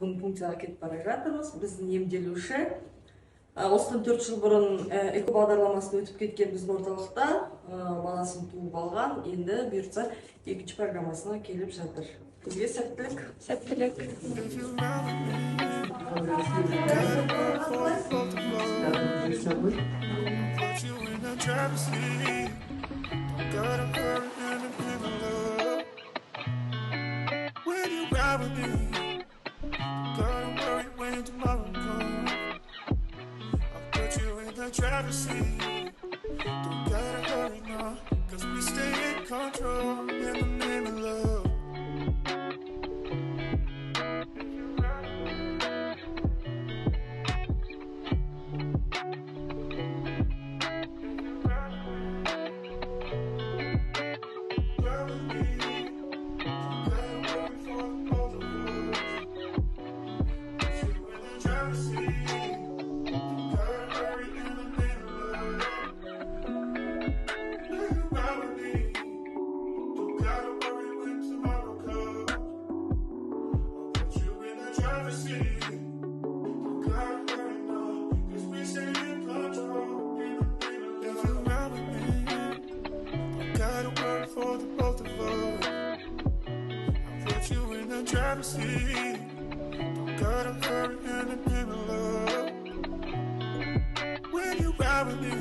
бүгін пункцияға кетіп бара жатырмыз. Біздің емделуші осыдан 4 жыл бұрын эко бағдарламасына өтіп кеткен біздің орталықта баласын туып алған, енді бұйыртса екінші программасына келіп жатыр. Бізге сәттілік. Сәттілік. Driver's seat, don't gotta hurry now, 'cause we stay in control in the name of love. Driver's seat, don't gotta hurry in the name of love. When you ride with me,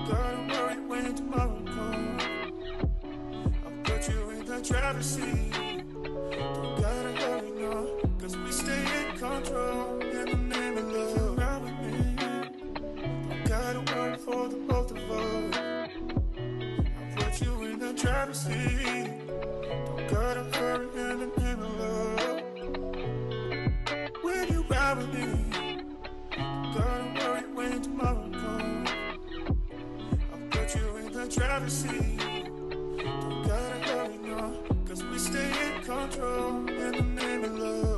don't gotta worry when tomorrow comes. I'll put you in the driver's seat, don't gotta hurry now, 'cause we stay in control in the name of love. If you ride with me, don't gotta worry for the both of us. I'll put you in the driver's seat, don't gotta hurry in the name of love. When you ride with me, don't gotta worry when tomorrow comes. I'll put you in the driver's seat, don't gotta hurry now, 'cause we stay in control in the name of love.